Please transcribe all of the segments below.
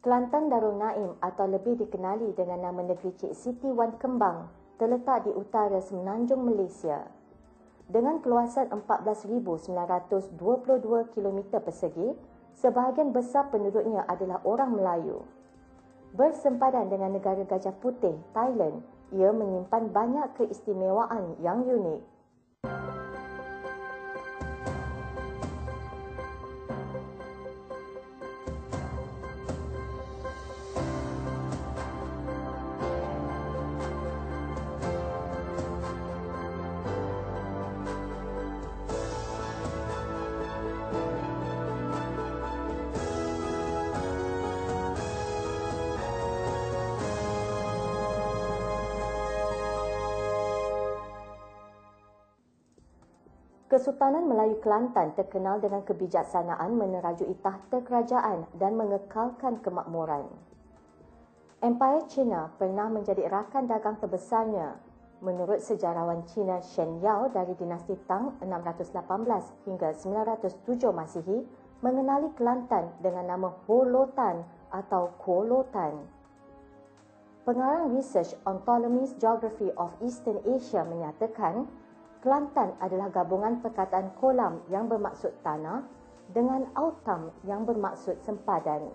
Kelantan Darul Naim atau lebih dikenali dengan nama negeri Cik Siti Wan Kembang terletak di utara semenanjung Malaysia. Dengan keluasan 14,922 km persegi, sebahagian besar penduduknya adalah orang Melayu. Bersempadan dengan negara Gajah Putih, Thailand, ia menyimpan banyak keistimewaan yang unik. Kesultanan Melayu Kelantan terkenal dengan kebijaksanaan menerajui tahta kerajaan dan mengekalkan kemakmuran. Empayar Cina pernah menjadi rakan dagang terbesarnya. Menurut sejarawan Cina Shen Yao dari dinasti Tang 618 hingga 907 Masihi, mengenali Kelantan dengan nama Holotan atau Kolotan. Pengarang Research on Ptolemy's Geography of Eastern Asia menyatakan, Kelantan adalah gabungan perkataan kolam yang bermaksud tanah dengan autam yang bermaksud sempadan.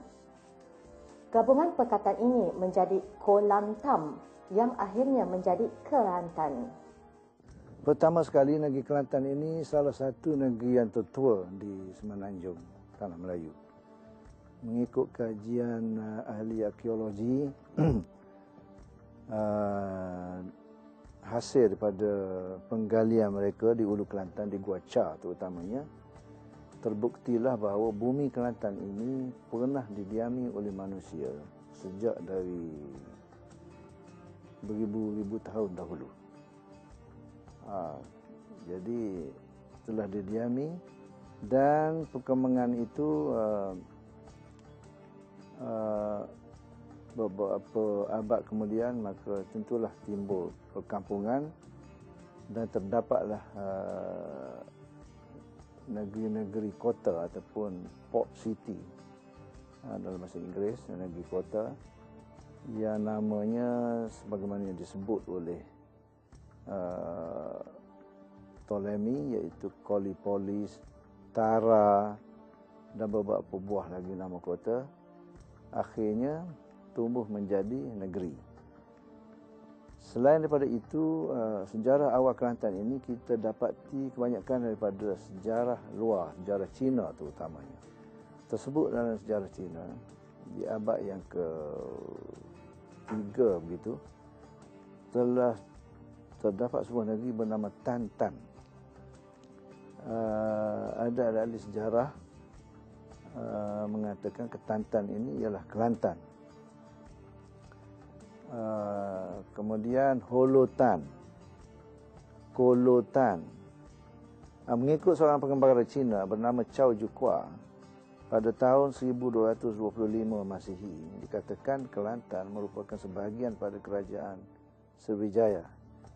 Gabungan perkataan ini menjadi Kolamtam yang akhirnya menjadi Kelantan. Pertama sekali, negeri Kelantan ini salah satu negeri yang tertua di Semenanjung Tanah Melayu. Mengikut kajian ahli arkeologi, hasil daripada penggalian mereka di Ulu Kelantan, di Gua Cha terutamanya, terbuktilah bahawa bumi Kelantan ini pernah didiami oleh manusia sejak dari beribu-ribu tahun dahulu. Jadi telah didiami, dan perkembangan itu beberapa abad kemudian maka tentulah timbul perkampungan dan terdapatlah negeri-negeri kota ataupun port city dalam bahasa Inggeris, negeri kota yang namanya sebagaimana yang disebut oleh Ptolemy, iaitu Kolipolis, Tara dan beberapa buah lagi nama kota, akhirnya tumbuh menjadi negeri. Selain daripada itu, sejarah awal Kelantan ini kita dapati kebanyakan daripada sejarah luar, sejarah Cina terutamanya. Tersebut dalam sejarah Cina di abad yang ke-3 begitu, telah terdapat sebuah negeri bernama Tantan. Ada ahli sejarah mengatakan Ketantan ini ialah Kelantan. Kemudian Holotan, Kolotan. Mengikut seorang pengembara Cina bernama Chow Jukua, pada tahun 1225 Masihi, dikatakan Kelantan merupakan sebahagian pada kerajaan Sriwijaya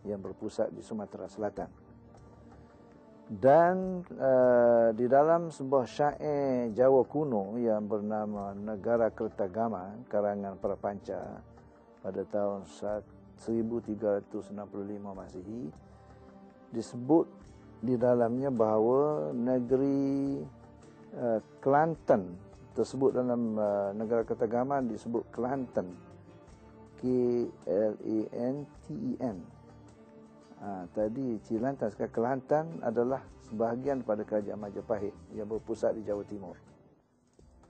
yang berpusat di Sumatera Selatan. Dan di dalam sebuah syair Jawa kuno yang bernama Negara Kertagama karangan para Panca pada tahun 1365 Masihi, disebut di dalamnya bahawa negeri Kelantan tersebut dalam Negara Kertagama disebut Kelantan, K-L-A-N-T-E-N. Tadi Cilantan, sekarang Kelantan adalah sebahagian pada kerajaan Majapahit yang berpusat di Jawa Timur.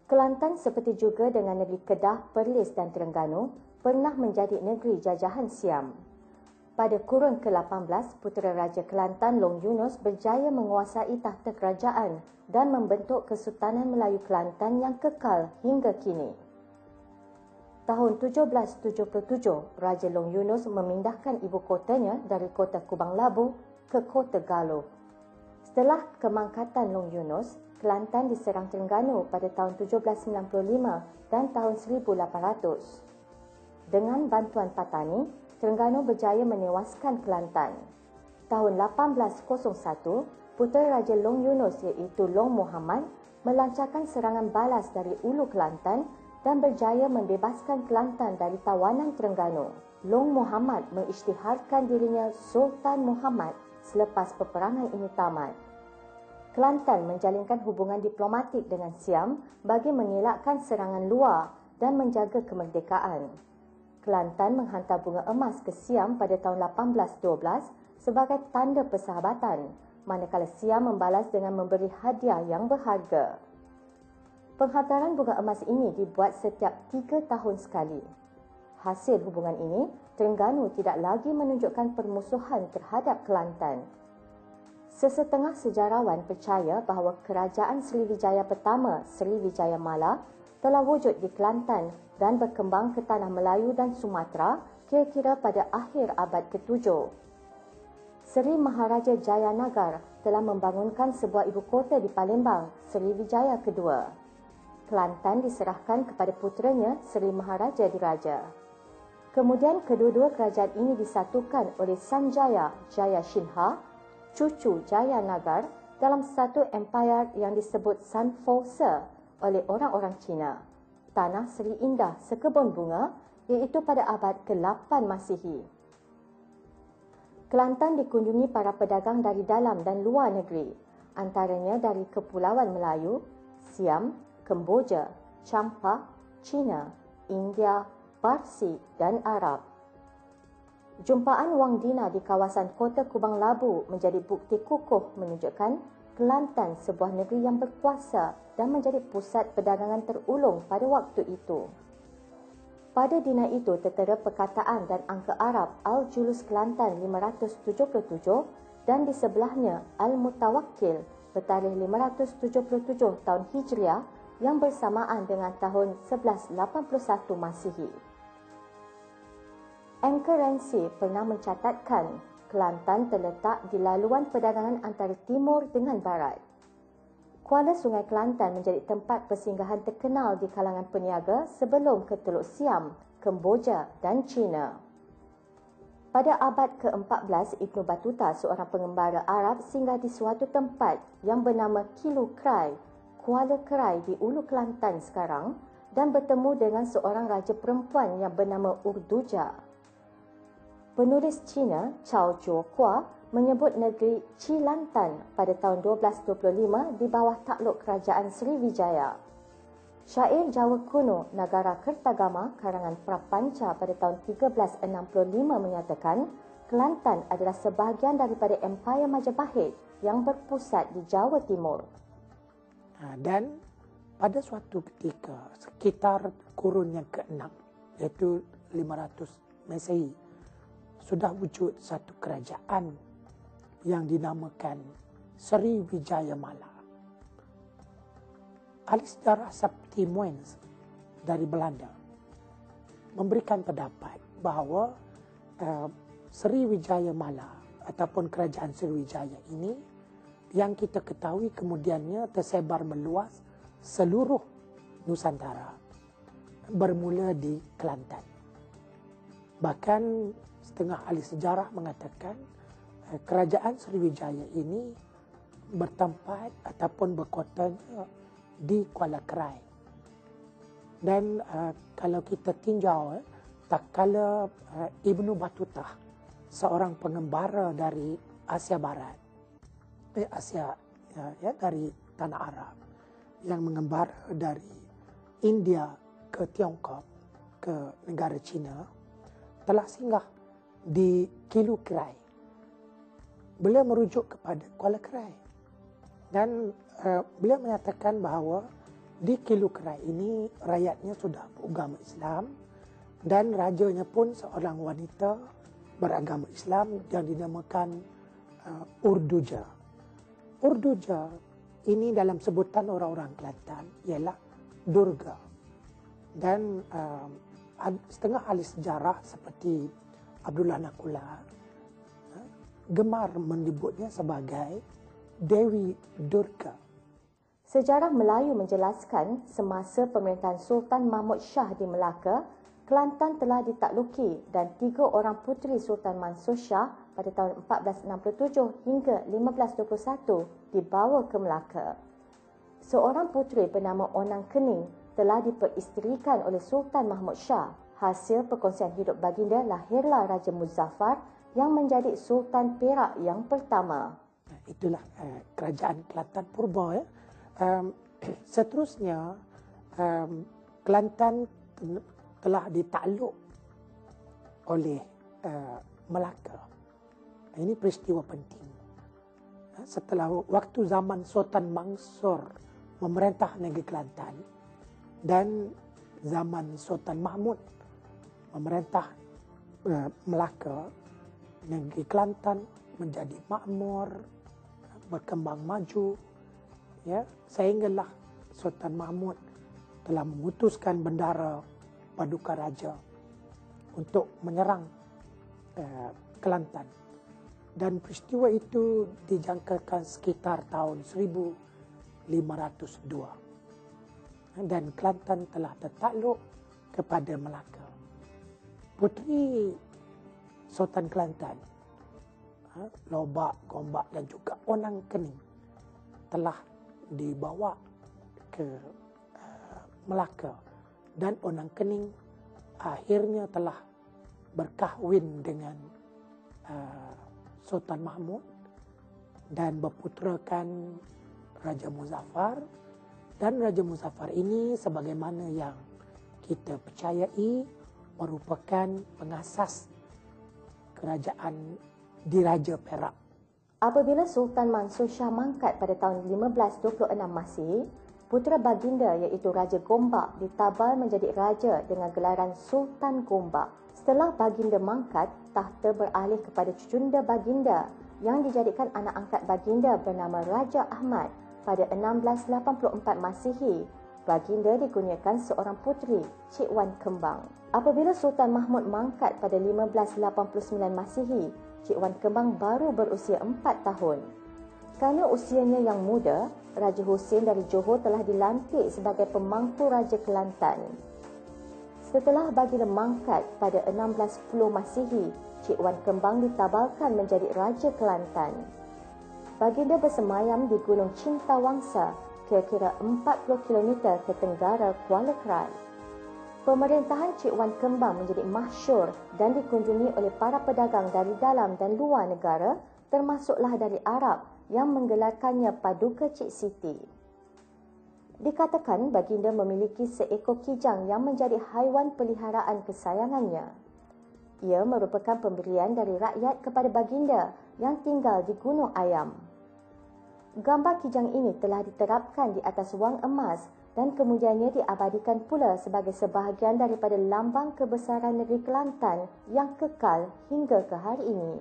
Kelantan seperti juga dengan negeri Kedah, Perlis dan Terengganu pernah menjadi negeri jajahan Siam. Pada kurun ke-18, putera Raja Kelantan Long Yunus berjaya menguasai tahta kerajaan dan membentuk Kesultanan Melayu Kelantan yang kekal hingga kini. Tahun 1777, Raja Long Yunus memindahkan ibu kotanya dari kota Kubang Labu ke kota Galuh. Setelah kemangkatan Long Yunus, Kelantan diserang Terengganu pada tahun 1795 dan tahun 1800. Dengan bantuan Patani, Terengganu berjaya menewaskan Kelantan. Tahun 1801, putera Raja Long Yunus iaitu Long Muhammad melancarkan serangan balas dari Ulu Kelantan dan berjaya membebaskan Kelantan dari tawanan Terengganu. Long Muhammad mengisytiharkan dirinya Sultan Muhammad selepas peperangan ini tamat. Kelantan menjalinkan hubungan diplomatik dengan Siam bagi mengelakkan serangan luar dan menjaga kemerdekaan. Kelantan menghantar bunga emas ke Siam pada tahun 1812 sebagai tanda persahabatan, manakala Siam membalas dengan memberi hadiah yang berharga. Penghantaran bunga emas ini dibuat setiap 3 tahun sekali. Hasil hubungan ini, Terengganu tidak lagi menunjukkan permusuhan terhadap Kelantan. Sesetengah sejarawan percaya bahawa kerajaan Sriwijaya pertama, Sriwijaya Mala, telah wujud di Kelantan dan berkembang ke tanah Melayu dan Sumatera kira-kira pada akhir abad ke-7. Seri Maharaja Jayanagar telah membangunkan sebuah ibu kota di Palembang, Sriwijaya kedua. Kelantan diserahkan kepada puteranya Seri Maharaja Diraja. Kemudian kedua-dua kerajaan ini disatukan oleh Sanjaya Jayashinha, cucu Jayanagar, dalam satu empayar yang disebut Sanfouce oleh orang-orang Cina. Tanah Seri Indah sekebun bunga, iaitu pada abad ke-8 Masihi. Kelantan dikunjungi para pedagang dari dalam dan luar negeri, antaranya dari Kepulauan Melayu, Siam, Kemboja, Champa, Cina, India, Parsi dan Arab. Jumpaan Wang Dina di kawasan kota Kubang Labu menjadi bukti kukuh menunjukkan Kelantan sebuah negeri yang berkuasa dan menjadi pusat perdagangan terulung pada waktu itu. Pada dina itu tertera perkataan dan angka Arab Al-Julus Kelantan 577 dan di sebelahnya Al-Mutawakkil bertarikh 577 tahun Hijriah yang bersamaan dengan tahun 1181 Masihi. Anchor&Sea pernah mencatatkan Kelantan terletak di laluan perdagangan antara timur dengan barat. Kuala Sungai Kelantan menjadi tempat persinggahan terkenal di kalangan peniaga sebelum ke Teluk Siam, Kemboja dan Cina. Pada abad ke-14, Ibnu Battuta, seorang pengembara Arab, singgah di suatu tempat yang bernama Kilu Krai, Kuala Kerai di Ulu Kelantan sekarang, dan bertemu dengan seorang raja perempuan yang bernama Urduja. Penulis Cina Chao Jiuhua menyebut negeri Cilantan pada tahun 1225 di bawah takluk kerajaan Sriwijaya. Syair Jawa kuno Nagara Kertagama karangan Prapanca pada tahun 1365 menyatakan Kelantan adalah sebahagian daripada Empayar Majapahit yang berpusat di Jawa Timur. Dan pada suatu ketika sekitar kurun yang ke-6 iaitu 500 Masehi sudah wujud satu kerajaan yang dinamakan Sriwijaya Mala. Ahli sejarah seperti Muens dari Belanda memberikan pendapat bahawa Sriwijaya Mala ataupun kerajaan Sriwijaya ini yang kita ketahui kemudiannya tersebar meluas seluruh Nusantara bermula di Kelantan. Bahkan setengah ahli sejarah mengatakan kerajaan Sriwijaya ini bertempat ataupun berkotanya di Kuala Kerai. Dan kalau kita tinjau, tak kala Ibnu Battuta, seorang pengembara dari Asia Barat, dari tanah Arab, yang mengembara dari India ke Tiongkok, ke negara China, telah singgah di Kilu Kerai. Beliau merujuk kepada Kuala Kerai. Dan beliau menyatakan bahawa di Kilu Kerai ini rakyatnya sudah beragama Islam dan rajanya pun seorang wanita beragama Islam yang dinamakan Urduja. Urduja ini dalam sebutan orang-orang Kelantan ialah Durga. Dan setengah ahli sejarah seperti Abdullah Nakula gemar menyebutnya sebagai Dewi Durga. Sejarah Melayu menjelaskan semasa pemerintahan Sultan Mahmud Shah di Melaka, Kelantan telah ditakluki dan 3 orang puteri Sultan Mansur Shah pada tahun 1467 hingga 1521 dibawa ke Melaka. Seorang puteri bernama Onang Kening telah diperisterikan oleh Sultan Mahmud Shah. Hasil perkongsian hidup baginda lahirlah Raja Muzaffar yang menjadi Sultan Perak yang pertama. Itulah kerajaan Kelantan purba. Ya. Seterusnya, Kelantan telah ditakluk oleh Melaka. Ini peristiwa penting. Setelah waktu zaman Sultan Mansur memerintah negeri Kelantan dan zaman Sultan Mahmud memerintah Melaka, negeri Kelantan menjadi makmur, berkembang maju, ya, sehinggalah Sultan Mahmud telah memutuskan bendara Paduka Raja untuk menyerang Kelantan. Dan peristiwa itu dijangkakan sekitar tahun 1502. Dan Kelantan telah tertakluk kepada Melaka. Puteri Sultan Kelantan, Lobak, Gombak dan juga Onang Kening telah dibawa ke Melaka. Dan Onang Kening akhirnya telah berkahwin dengan Sultan Mahmud dan berputerakan Raja Muzaffar. Dan Raja Muzaffar ini sebagaimana yang kita percayai merupakan pengasas kerajaan Diraja Perak. Apabila Sultan Mansur Shah mangkat pada tahun 1526 Masihi, putera baginda iaitu Raja Gombak ditabal menjadi raja dengan gelaran Sultan Gombak. Setelah baginda mangkat, tahta beralih kepada cucunda baginda yang dijadikan anak angkat baginda bernama Raja Ahmad. Pada 1684 Masihi, baginda dikurniakan seorang puteri, Cik Wan Kembang. Apabila Sultan Mahmud mangkat pada 1589 Masihi, Cik Wan Kembang baru berusia 4 tahun. Kerana usianya yang muda, Raja Hussein dari Johor telah dilantik sebagai pemangku Raja Kelantan. Setelah baginda mangkat pada 1610 Masihi, Cik Wan Kembang ditabalkan menjadi Raja Kelantan. Baginda bersemayam di Gunung Cintawangsa, kira-kira 40 km ke tenggara Kuala Krai. Pemerintahan Cik Wan Kembang menjadi masyhur dan dikunjungi oleh para pedagang dari dalam dan luar negara, termasuklah dari Arab yang menggelarkannya Paduka Cik Siti. Dikatakan baginda memiliki seekor kijang yang menjadi haiwan peliharaan kesayangannya. Ia merupakan pemberian dari rakyat kepada baginda yang tinggal di Gunung Ayam. Gambar kijang ini telah diterapkan di atas wang emas dan kemudiannya diabadikan pula sebagai sebahagian daripada lambang kebesaran negeri Kelantan yang kekal hingga ke hari ini.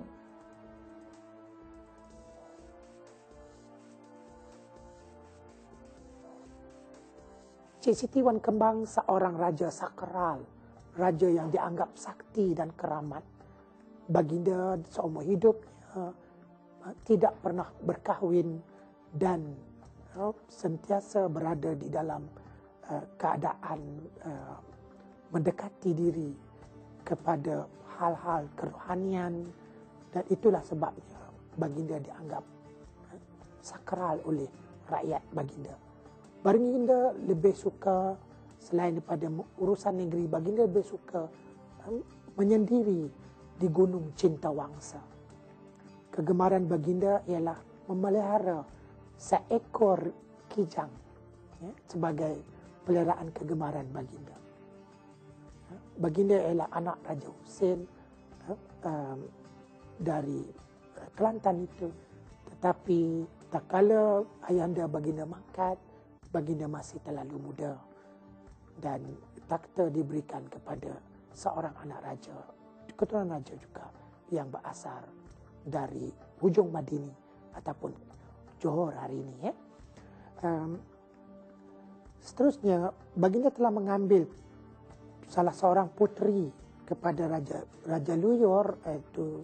Cik Siti Wan Kembang seorang raja sakral, raja yang dianggap sakti dan keramat. Baginda seumur hidupnya tidak pernah berkahwin dan sentiasa berada di dalam keadaan mendekati diri kepada hal-hal kerohanian, dan itulah sebabnya baginda dianggap sakral oleh rakyat baginda. Baginda lebih suka, selain daripada urusan negeri, baginda lebih suka menyendiri di Gunung Cintawangsa. Kegemaran baginda ialah memelihara seekor kijang, ya, sebagai peliharaan kegemaran baginda. Baginda ialah anak Raja Hussein dari Kelantan itu, tetapi tak kala ayahanda baginda mangkat, baginda masih terlalu muda dan takhta diberikan kepada seorang anak raja, keturunan raja juga, yang berasal dari hujung Madini ataupun Johor hari ini. Ya. Seterusnya, baginda telah mengambil salah seorang puteri kepada Raja Luyur, iaitu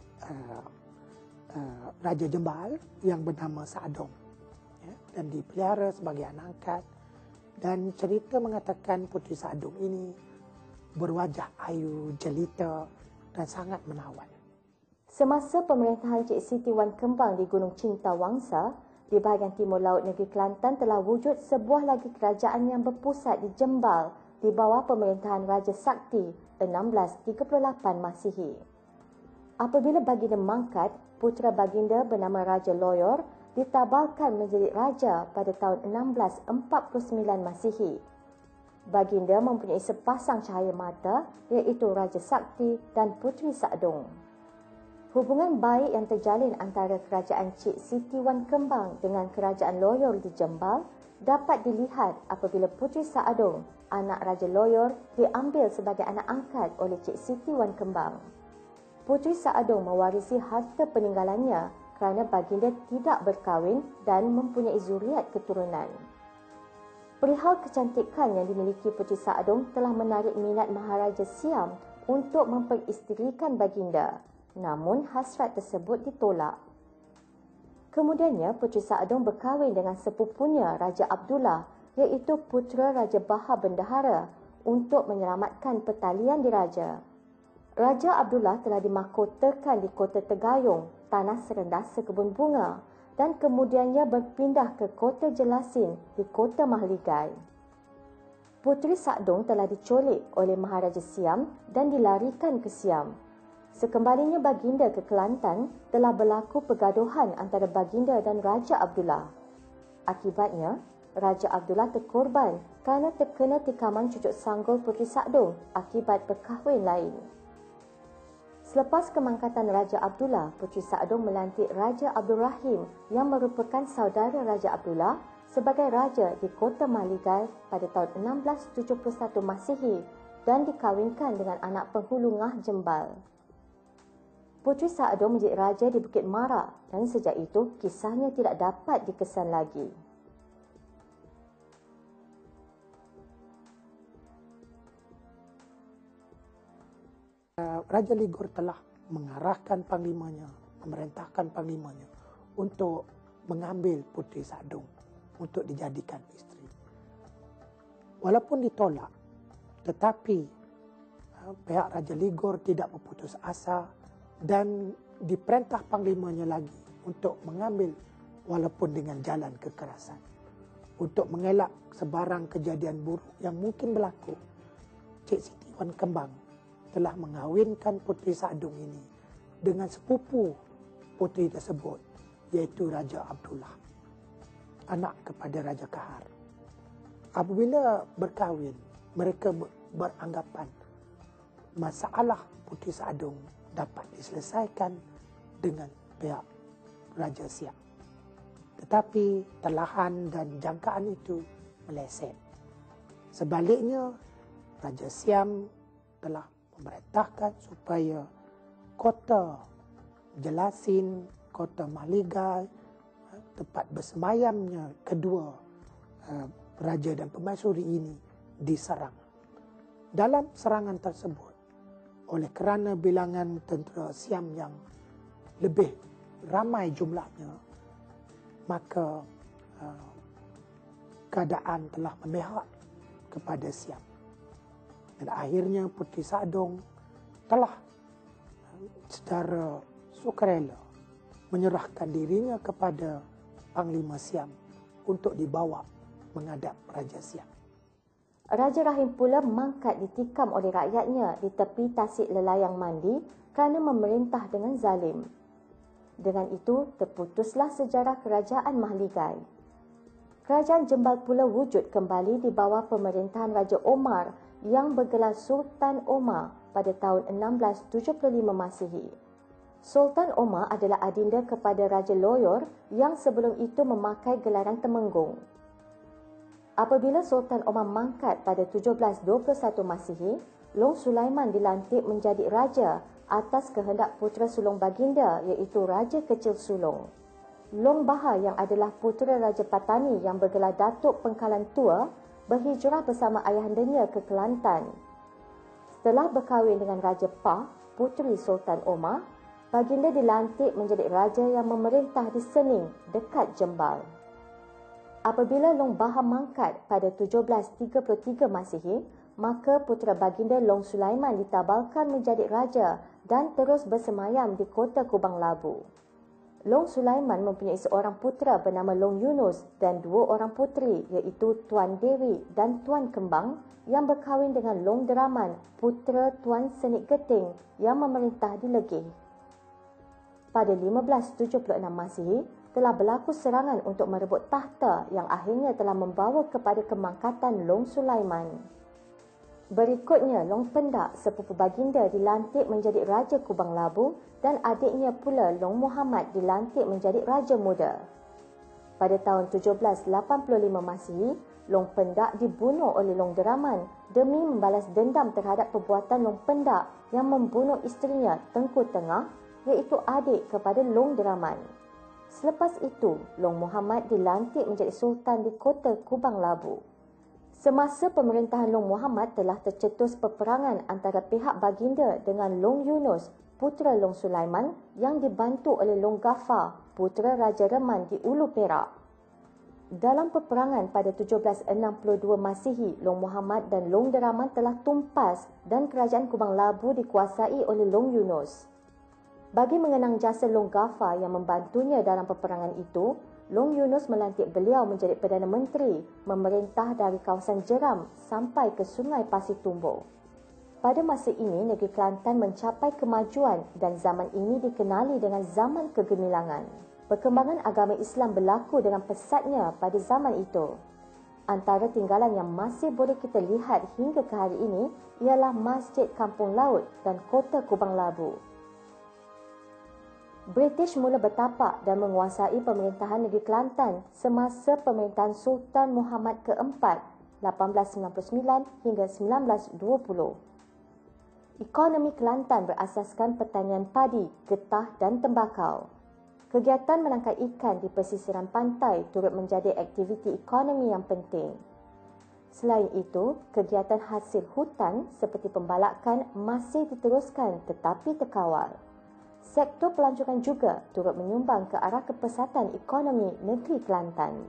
Raja Jembal yang bernama Saadong, ya, dan dipelihara sebagai anak angkat. Dan cerita mengatakan puteri Saadong ini berwajah ayu, jelita dan sangat menawan. Semasa pemerintahan Cik Siti Wan Kembang di Gunung Cintawangsa, di bahagian timur laut negeri Kelantan telah wujud sebuah lagi kerajaan yang berpusat di Jembal di bawah pemerintahan Raja Sakti 1638 Masihi. Apabila baginda mangkat, putera baginda bernama Raja Loyor ditabalkan menjadi raja pada tahun 1649 Masihi. Baginda mempunyai sepasang cahaya mata iaitu Raja Sakti dan Puteri Sakdong. Hubungan baik yang terjalin antara kerajaan Cik Siti Wan Kembang dengan kerajaan Loyor di Jembal dapat dilihat apabila Puteri Sakdong, anak Raja Loyor, diambil sebagai anak angkat oleh Cik Siti Wan Kembang. Puteri Sakdong mewarisi harta peninggalannya kerana baginda tidak berkahwin dan mempunyai zuriat keturunan. Perihal kecantikan yang dimiliki Puteri Sakdong telah menarik minat Maharaja Siam untuk memperisterikan baginda. Namun hasrat tersebut ditolak. Kemudiannya Puteri Sakdong berkahwin dengan sepupunya Raja Abdullah iaitu putera Raja Bahar Bendahara untuk menyelamatkan pertalian diraja. Raja Abdullah telah dimahkotakan di Kota Tegayung, tanah serendah sekebun bunga, dan kemudiannya berpindah ke Kota Jelasin di Kota Mahligai. Puteri Sakdong telah diculik oleh Maharaja Siam dan dilarikan ke Siam. Sekembalinya baginda ke Kelantan, telah berlaku pergaduhan antara baginda dan Raja Abdullah. Akibatnya, Raja Abdullah terkorban kerana terkena tikaman cucuk sanggul Puteri Sakdong akibat berkahwin lain. Selepas kemangkatan Raja Abdullah, Puteri Sakdong melantik Raja Abdul Rahim yang merupakan saudara Raja Abdullah sebagai raja di Kota Mahligai pada tahun 1671 Masihi dan dikahwinkan dengan anak penghulu Ngah Jembal. Puteri Sakdong menjadi raja di Bukit Marak dan sejak itu kisahnya tidak dapat dikesan lagi. Raja Ligor telah mengarahkan panglimanya, memerintahkan panglimanya untuk mengambil Puteri Sakdong untuk dijadikan isteri. Walaupun ditolak, tetapi pihak Raja Ligor tidak berputus asa dan diperintah panglimanya lagi untuk mengambil walaupun dengan jalan kekerasan. Untuk mengelak sebarang kejadian buruk yang mungkin berlaku, Cik Siti Wan Kembang telah mengahwinkan Puteri Sakdong ini dengan sepupu puteri tersebut, iaitu Raja Abdullah, anak kepada Raja Kahar. Apabila berkahwin, mereka beranggapan masalah Puteri Sakdong dapat diselesaikan dengan pihak Raja Siam. Tetapi telahan dan jangkaan itu meleset. Sebaliknya, Raja Siam telah memerintahkan supaya Kota Jelasin, Kota Mahligai, tempat bersemayamnya kedua raja dan permaisuri ini diserang. Dalam serangan tersebut, oleh kerana bilangan tentera Siam yang lebih ramai jumlahnya, maka keadaan telah memihak kepada Siam. Dan akhirnya Puteri Sakdong telah secara sukarela menyerahkan dirinya kepada Panglima Siam untuk dibawa menghadap Raja Siam. Raja Rahim pula mangkat ditikam oleh rakyatnya di tepi Tasik Lelayang Mandi kerana memerintah dengan zalim. Dengan itu, terputuslah sejarah Kerajaan Mahligai. Kerajaan Jembal pula wujud kembali di bawah pemerintahan Raja Omar yang bergelar Sultan Omar pada tahun 1675 Masihi. Sultan Omar adalah adinda kepada Raja Loyor yang sebelum itu memakai gelaran Temenggung. Apabila Sultan Omar mangkat pada 1721 Masihi, Long Sulaiman dilantik menjadi raja atas kehendak putera sulung baginda iaitu Raja Kecil Sulong. Long Bahar yang adalah putera Raja Patani yang bergelar Datuk Pengkalan Tua berhijrah bersama ayahandanya ke Kelantan. Setelah berkahwin dengan Raja Pah, puteri Sultan Omar, baginda dilantik menjadi raja yang memerintah di Sening dekat Jembal. Apabila Long Bahar mangkat pada 1733 Masihi, maka putera baginda Long Sulaiman ditabalkan menjadi raja dan terus bersemayam di Kota Kubang Labu. Long Sulaiman mempunyai seorang putera bernama Long Yunus dan dua orang puteri iaitu Tuan Dewi dan Tuan Kembang yang berkahwin dengan Long Deraman, putera Tuan Senik Geting yang memerintah di Legih. Pada 1576 Masihi, telah berlaku serangan untuk merebut tahta yang akhirnya telah membawa kepada kemangkatan Long Sulaiman. Berikutnya, Long Pendak, sepupu baginda, dilantik menjadi Raja Kubang Labu dan adiknya pula Long Muhammad dilantik menjadi Raja Muda. Pada tahun 1785 Masihi, Long Pendak dibunuh oleh Long Deraman demi membalas dendam terhadap perbuatan Long Pendak yang membunuh isterinya Tengku Tengah, iaitu adik kepada Long Deraman. Selepas itu, Long Muhammad dilantik menjadi Sultan di kota Kubang Labu. Semasa pemerintahan Long Muhammad telah tercetus peperangan antara pihak baginda dengan Long Yunus, putera Long Sulaiman yang dibantu oleh Long Ghaffar, putera Raja Reman di Ulu Perak. Dalam peperangan pada 1762 Masihi, Long Muhammad dan Long Deraman telah tumpas dan kerajaan Kubang Labu dikuasai oleh Long Yunus. Bagi mengenang jasa Long Ghaffar yang membantunya dalam peperangan itu, Long Yunus melantik beliau menjadi Perdana Menteri, memerintah dari kawasan Jeram sampai ke Sungai Pasir Tumbuh. Pada masa ini, negeri Kelantan mencapai kemajuan dan zaman ini dikenali dengan zaman kegemilangan. Perkembangan agama Islam berlaku dengan pesatnya pada zaman itu. Antara tinggalan yang masih boleh kita lihat hingga ke hari ini ialah Masjid Kampung Laut dan Kota Kubang Labu. British mula bertapak dan menguasai pemerintahan negeri Kelantan semasa pemerintahan Sultan Muhammad keempat 1899 hingga 1920. Ekonomi Kelantan berasaskan pertanian padi, getah dan tembakau. Kegiatan menangkap ikan di pesisiran pantai turut menjadi aktiviti ekonomi yang penting. Selain itu, kegiatan hasil hutan seperti pembalakan masih diteruskan tetapi terkawal. Sektor pelancongan juga turut menyumbang ke arah kepesatan ekonomi negeri Kelantan.